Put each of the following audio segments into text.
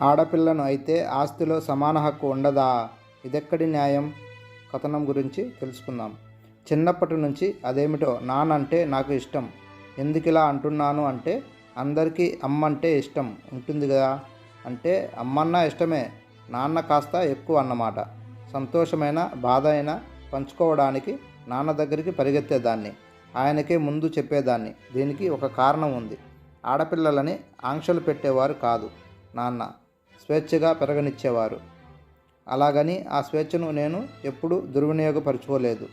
ఆడపిల్లను అయితే ఆస్తిలో సమాన హక్కు ఉండదా? ఇదెక్కడి న్యాయం? కథనం గురించి తెలుసుకుందాం. చిన్నప్పటి నుంచి అదేమిటో నాన్నంటే నాకు ఇష్టం. ఎందుకిలా అంటున్నాను అంటే, అందరికీ అమ్మంటే ఇష్టం ఉంటుంది కదా. అంటే అమ్మన్నా ఇష్టమే, నాన్న కాస్త ఎక్కువ అన్నమాట. సంతోషమైన బాధ అయినా పంచుకోవడానికి నాన్న దగ్గరికి పరిగెత్తేదాన్ని. ఆయనకే ముందు చెప్పేదాన్ని. దీనికి ఒక కారణం ఉంది. ఆడపిల్లలని ఆంక్షలు పెట్టేవారు కాదు నాన్న, స్వేచ్ఛగా పెరగనిచ్చేవారు. అలాగని ఆ స్వేచ్ఛను నేను ఎప్పుడూ దుర్వినియోగపరుచుకోలేదు.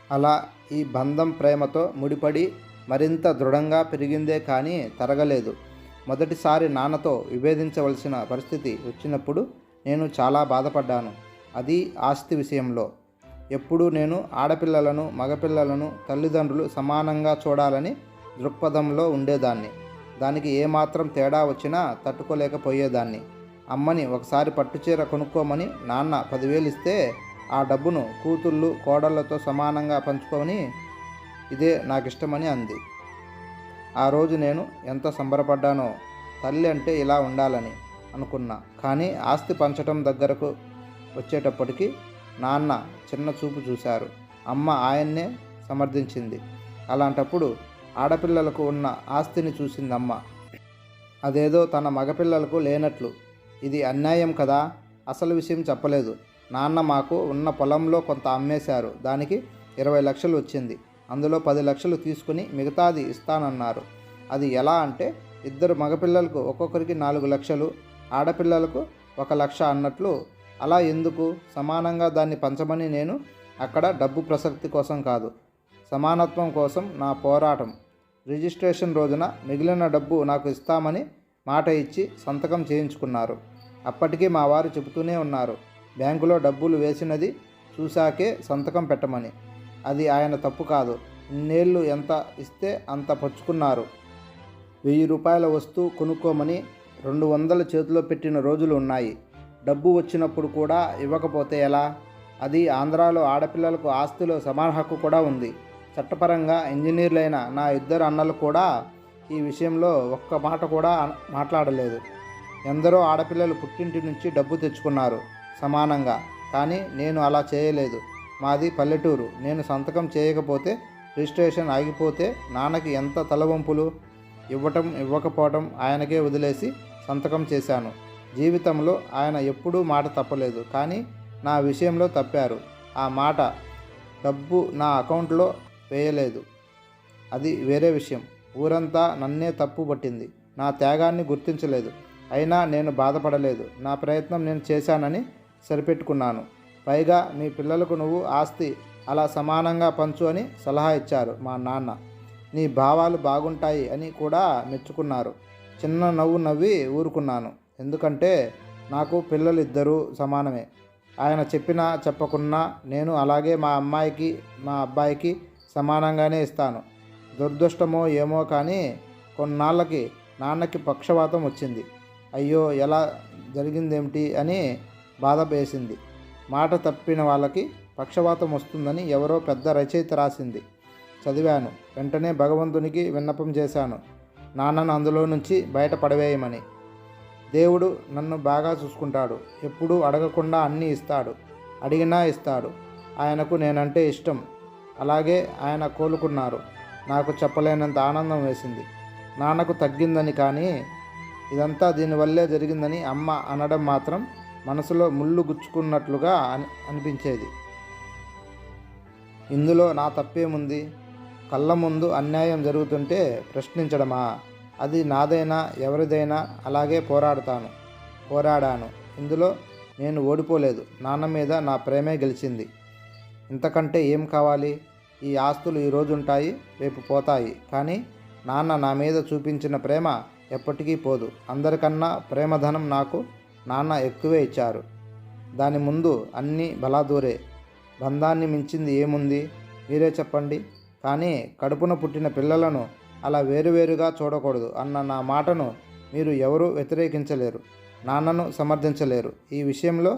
అలా ఈ బంధం ప్రేమతో ముడిపడి మరింత దృఢంగా పెరిగిందే కానీ తరగలేదు. మొదటిసారి నాన్నతో విభేదించవలసిన పరిస్థితి వచ్చినప్పుడు నేను చాలా బాధపడ్డాను. అది ఆస్తి విషయంలో. ఎప్పుడూ నేను ఆడపిల్లలను మగపిల్లలను తల్లిదండ్రులు సమానంగా చూడాలని దృక్పథంలో ఉండేదాన్ని. దానికి ఏమాత్రం తేడా వచ్చినా తట్టుకోలేకపోయేదాన్ని. అమ్మని ఒకసారి పట్టుచీర కొనుక్కోమని నాన్న 10,000 ఇస్తే ఆ డబ్బును కూతుళ్ళు కోడళ్లతో సమానంగా పంచుకొని ఇదే నాకిష్టమని అంది. ఆ రోజు నేను ఎంత సంబరపడ్డానో. తల్లి అంటే ఇలా ఉండాలని అనుకున్నా. కానీ ఆస్తి పంచటం దగ్గరకు వచ్చేటప్పటికి నాన్న చిన్న చూపు చూశారు. అమ్మ ఆయన్నే సమర్థించింది. అలాంటప్పుడు ఆడపిల్లలకు ఉన్న ఆస్తిని చూసిందమ్మ. అదేదో తన మగపిల్లలకు లేనట్లు. ఇది అన్యాయం కదా. అసలు విషయం చెప్పలేదు. నాన్న మాకు ఉన్న పొలంలో కొంత అమ్మేశారు. దానికి 20 లక్షలు వచ్చింది. అందులో 10 లక్షలు తీసుకుని మిగతాది ఇస్తానన్నారు. అది ఎలా అంటే, ఇద్దరు మగపిల్లలకు ఒక్కొక్కరికి 4 లక్షలు, ఆడపిల్లలకు 1 లక్ష అన్నట్లు. అలా ఎందుకు? సమానంగా దాన్ని పంచమని. నేను అక్కడ డబ్బు ప్రసక్తి కోసం కాదు, సమానత్వం కోసం నా పోరాటం. రిజిస్ట్రేషన్ రోజున మిగిలిన డబ్బు నాకు ఇస్తామని మాట ఇచ్చి సంతకం చేయించుకున్నారు. అప్పటికీ మా వారు చెబుతూనే ఉన్నారు, బ్యాంకులో డబ్బులు వేసినది చూశాకే సంతకం పెట్టమని. అది ఆయన తప్పు కాదు. ఇన్నేళ్ళు ఎంత ఇస్తే అంత పుచ్చుకున్నారు. 1000 రూపాయల వస్తువు కొనుక్కోమని 200 చేతిలో పెట్టిన రోజులు ఉన్నాయి. డబ్బు వచ్చినప్పుడు కూడా ఇవ్వకపోతే ఎలా? అది ఆంధ్రాలో ఆడపిల్లలకు ఆస్తిలో సమాన హక్కు కూడా ఉంది. చట్టపరంగా ఇంజనీర్లైన నా 2 అన్నలు కూడా ఈ విషయంలో ఒక్క మాట కూడా మాట్లాడలేదు. ఎందరో ఆడపిల్లలు పుట్టింటి నుంచి డబ్బు తెచ్చుకున్నారు సమానంగా. కానీ నేను అలా చేయలేదు. మాది పల్లెటూరు. నేను సంతకం చేయకపోతే రిజిస్ట్రేషన్ ఆగిపోతే నాన్నకి ఎంత తలవంపులు. ఇవ్వకపోవటం ఆయనకే వదిలేసి సంతకం చేశాను. జీవితంలో ఆయన ఎప్పుడూ మాట తప్పలేదు. కానీ నా విషయంలో తప్పారు. ఆ మాట డబ్బు నా అకౌంట్లో వేయలేదు. అది వేరే విషయం. ఊరంతా నన్నే తప్పు పట్టింది. నా త్యాగాన్ని గుర్తించలేదు. అయినా నేను బాధపడలేదు. నా ప్రయత్నం నేను చేశానని సరిపెట్టుకున్నాను. పైగా మీ పిల్లలకు నువ్వు ఆస్తి అలా సమానంగా పంచు అని సలహా ఇచ్చారు మా నాన్న. నీ భావాలు బాగుంటాయి అని కూడా మెచ్చుకున్నారు. చిన్న నవ్వు నవ్వి ఊరుకున్నాను. ఎందుకంటే నాకు పిల్లలు 2 సమానమే. ఆయన చెప్పినా చెప్పకున్నా నేను అలాగే మా అమ్మాయికి మా అబ్బాయికి సమానంగానే ఇస్తాను. దురదృష్టమో ఏమో కానీ కొన్నాళ్ళకి నాన్నకి పక్షవాతం వచ్చింది. అయ్యో, ఎలా జరిగిందేమిటి అని బాధ వేసింది. మాట తప్పిన వాళ్ళకి పక్షవాతం వస్తుందని ఎవరో పెద్ద రచయిత రాసింది. చదివాను. వెంటనే భగవంతునికి విన్నపం చేశాను, నాన్నను అందులో నుంచి బయట పడవేయమని. దేవుడు నన్ను బాగా చూసుకుంటాడు. ఎప్పుడూ అడగకుండా అన్నీ ఇస్తాడు. అడిగినా ఇస్తాడు. ఆయనకు నేనంటే ఇష్టం. అలాగే ఆయన కోలుకున్నారు. నాకు చెప్పలేనంత ఆనందం వేసింది. నాన్నకు తగ్గిందని కానీ ఇదంతా దీనివల్లే జరిగిందని అమ్మ అనడం మాత్రం మనసులో ముళ్ళు గుచ్చుకున్నట్లుగా అనిపించేది. ఇందులో నా తప్పేముంది? కళ్ళ ముందు అన్యాయం జరుగుతుంటే ప్రశ్నించడమా? అది నాదైనా ఎవరిదైనా అలాగే పోరాడాను. ఇందులో నేను ఓడిపోలేదు. నాన్న మీద నా ప్రేమే గెలిచింది. ఇంతకంటే ఏం కావాలి? ఈ ఆస్తులు ఈరోజు ఉంటాయి, రేపు పోతాయి. కానీ నాన్న నా మీద చూపించిన ప్రేమ ఎప్పటికీ పోదు. అందరికన్నా ప్రేమధనం నాకు నాన్న ఎక్కువే ఇచ్చారు. దాని ముందు అన్నీ బలాదూరే. బంధాన్ని మించింది ఏముంది? మీరే చెప్పండి. కానీ కడుపున పుట్టిన పిల్లలను అలా వేరువేరుగా చూడకూడదు అన్న నా మాటను మీరు ఎవరూ వ్యతిరేకించలేరు, నాన్నను సమర్థించలేరు. ఈ విషయంలో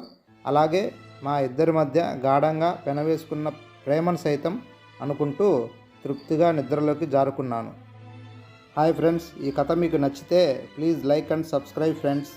అలాగే మా ఇద్దరి మధ్య గాఢంగా పెనవేసుకున్న ప్రేమను సైతం అనుకుంటూ తృప్తిగా నిద్రలోకి జారుకున్నాను. హాయ్ ఫ్రెండ్స్, ఈ కథ మీకు నచ్చితే please like and subscribe friends.